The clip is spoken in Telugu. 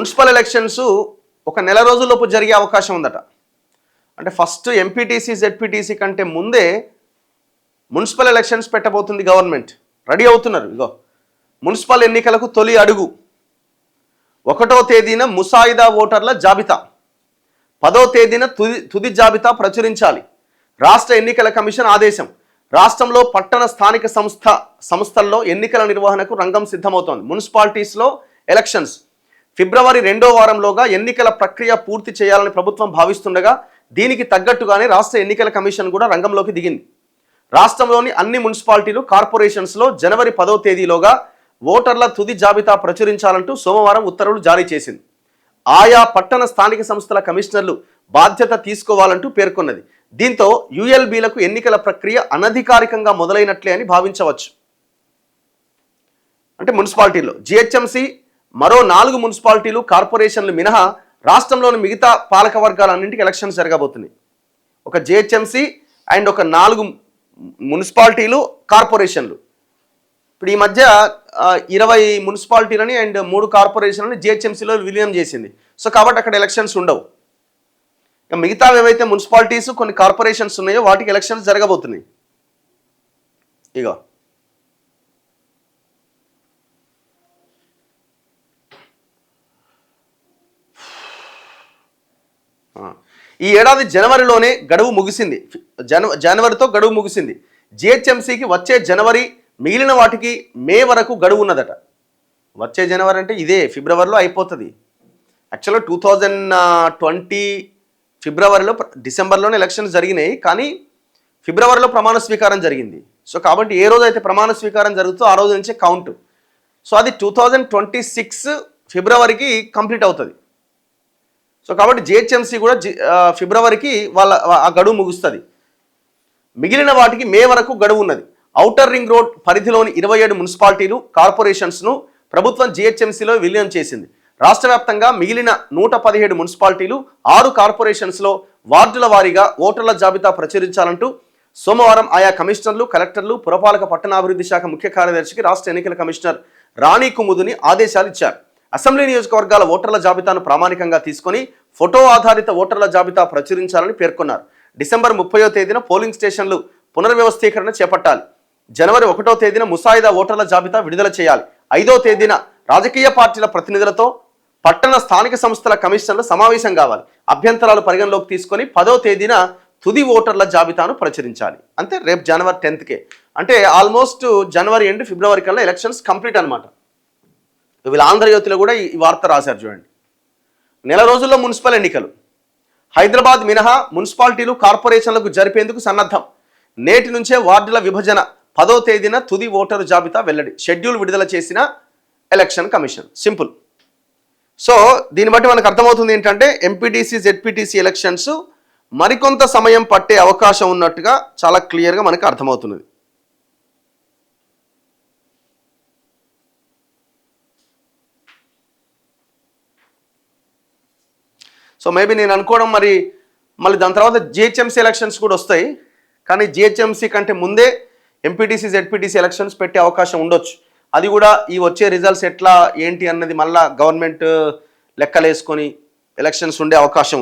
మున్సిపల్ ఎలక్షన్స్ ఒక నెల రోజుల్లోపు జరిగే అవకాశం ఉందట. అంటే ఫస్ట్ ఎంపీటీసీ జెడ్పీటీసీ కంటే ముందే మున్సిపల్ ఎలక్షన్స్ పెట్టబోతుంది గవర్నమెంట్. రెడీ అవుతున్నారు. ఇగో మున్సిపల్ ఎన్నికలకు తొలి అడుగు. 1వ తేదీన ముసాయిదా ఓటర్ల జాబితా, 10వ తేదీన తుది జాబితా ప్రచురించాలి. రాష్ట్ర ఎన్నికల కమిషన్ ఆదేశం. రాష్ట్రంలో పట్టణ స్థానిక సంస్థల్లో ఎన్నికల నిర్వహణకు రంగం సిద్ధమవుతోంది. మున్సిపాలిటీస్లో ఎలక్షన్స్ ఫిబ్రవరి 2వ వారంలోగా ఎన్నికల ప్రక్రియ పూర్తి చేయాలని ప్రభుత్వం భావిస్తుండగా దీనికి తగ్గట్టుగానే రాష్ట్ర ఎన్నికల కమిషన్ కూడా రంగంలోకి దిగింది. రాష్ట్రంలోని అన్ని మున్సిపాలిటీలు, కార్పొరేషన్స్లో జనవరి 10వ తేదీలోగా ఓటర్ల తుది జాబితా ప్రచురించాలంటూ సోమవారం ఉత్తర్వులు జారీ చేసింది. ఆయా పట్టణ స్థానిక సంస్థల కమిషనర్లు బాధ్యత తీసుకోవాలంటూ పేర్కొన్నది. దీంతో యుఎల్బీలకు ఎన్నికల ప్రక్రియ అనధికారికంగా మొదలైనట్లే అని భావించవచ్చు. అంటే మున్సిపాలిటీల్లో జిహెచ్ఎంసీ, మరో 4 మున్సిపాలిటీలు, కార్పొరేషన్లు మినహా రాష్ట్రంలోని మిగతా పాలక వర్గాలన్నింటికి ఎలక్షన్స్ జరగబోతున్నాయి. ఒక జిహెచ్ఎంసీ అండ్ ఒక 4 మున్సిపాలిటీలు, కార్పొరేషన్లు. ఇప్పుడు ఈ మధ్య 20 మున్సిపాలిటీలని అండ్ 3 కార్పొరేషన్లని జిహెచ్ఎంసీలో విలీనం చేసింది. సో కాబట్టి అక్కడ ఎలక్షన్స్ ఉండవు. మిగతా ఏవైతే మున్సిపాలిటీస్, కొన్ని కార్పొరేషన్స్ ఉన్నాయో వాటికి ఎలక్షన్స్ జరగబోతున్నాయి. ఇగో ఈ ఏడాది జనవరిలోనే గడువు ముగిసింది. జనవరితో గడువు ముగిసింది. జిహెచ్ఎంసీకి వచ్చే జనవరి, మిగిలిన వాటికి మే వరకు గడువు ఉన్నదట. వచ్చే జనవరి అంటే ఇదే ఫిబ్రవరిలో అయిపోతుంది. యాక్చువల్గా 2020 ఫిబ్రవరిలో, డిసెంబర్లోనే ఎలక్షన్స్ జరిగినాయి, కానీ ఫిబ్రవరిలో ప్రమాణ స్వీకారం జరిగింది. సో కాబట్టి ఏ రోజు అయితే ప్రమాణ స్వీకారం జరుగుతుందో ఆ రోజు నుంచే కౌంట్. సో అది 2026 ఫిబ్రవరికి కంప్లీట్ అవుతుంది. సో కాబట్టి జిహెచ్ఎంసీ కూడా ఫిబ్రవరికి ఆ గడువు ముగుస్తుంది. మిగిలిన వాటికి మే వరకు గడువు ఉన్నది. ఔటర్ రింగ్ రోడ్ పరిధిలోని 27 మున్సిపాలిటీలు, కార్పొరేషన్స్ను ప్రభుత్వం జిహెచ్ఎంసీలో విలీనం చేసింది. రాష్ట్ర వ్యాప్తంగా మిగిలిన 117 మున్సిపాలిటీలు, 6 కార్పొరేషన్స్లో వార్డుల వారీగా ఓటర్ల జాబితా ప్రచురించాలంటూ సోమవారం ఆయా కమిషనర్లు, కలెక్టర్లు, పురపాలక పట్టణాభివృద్ధి శాఖ ముఖ్య కార్యదర్శికి రాష్ట్ర ఎన్నికల కమిషనర్ రాణి కుముదుని ఆదేశాలు ఇచ్చారు. అసెంబ్లీ నియోజకవర్గాల ఓటర్ల జాబితాను ప్రామాణికంగా తీసుకొని ఫోటో ఆధారిత ఓటర్ల జాబితా ప్రచురించాలని పేర్కొన్నారు. డిసెంబర్ 30వ తేదీన పోలింగ్ స్టేషన్లు పునర్వ్యవస్థీకరణ చేపట్టాలి. జనవరి 1వ తేదీన ముసాయిదా ఓటర్ల జాబితా విడుదల చేయాలి. 5వ తేదీన రాజకీయ పార్టీల ప్రతినిధులతో పట్టణ స్థానిక సంస్థల కమిషనర్లు సమావేశం కావాలి. అభ్యంతరాలు పరిగణలోకి తీసుకొని 10వ తేదీన తుది ఓటర్ల జాబితాను ప్రచురించాలి. అంతే, రేపు జనవరి 10కే. అంటే ఆల్మోస్ట్ జనవరి ఎండ్, ఫిబ్రవరి కల్లా ఎలక్షన్స్ కంప్లీట్ అనమాట. వీళ్ళ ఆంధ్రజ్యోతిలో కూడా ఈ వార్త రాశారు చూడండి. నెల రోజుల్లో మున్సిపల్ ఎన్నికలు. హైదరాబాద్ మినహా మున్సిపాలిటీలు, కార్పొరేషన్లకు జరిపేందుకు సన్నద్ధం. నేటి నుంచే వార్డుల విభజన. 10వ తేదీన తుది ఓటరు జాబితా వెల్లడి. షెడ్యూల్ విడుదల చేసిన ఎలక్షన్ కమిషన్. సింపుల్. సో దీన్ని బట్టి మనకు అర్థమవుతుంది ఏంటంటే ఎంపీటీసీ, జెడ్పీటీసీ ఎలక్షన్స్ మరికొంత సమయం పట్టే అవకాశం ఉన్నట్టుగా చాలా క్లియర్గా మనకు అర్థమవుతున్నది. సో మేబీ నేను అనుకోవడం మళ్ళీ దాని తర్వాత జిహెచ్ఎంసీ ఎలక్షన్స్ కూడా వస్తాయి, కానీ జిహెచ్ఎంసీ కంటే ముందే ఎంపీటీసీ, జెడ్పీటీసీ ఎలక్షన్స్ పెట్టే అవకాశం ఉండొచ్చు. అది కూడా ఈ వచ్చే రిజల్ట్స్ ఎట్లా ఏంటి అన్నది మళ్ళీ గవర్నమెంట్ లెక్కలేసుకొని ఎలక్షన్స్ ఉండే అవకాశం ఉంది.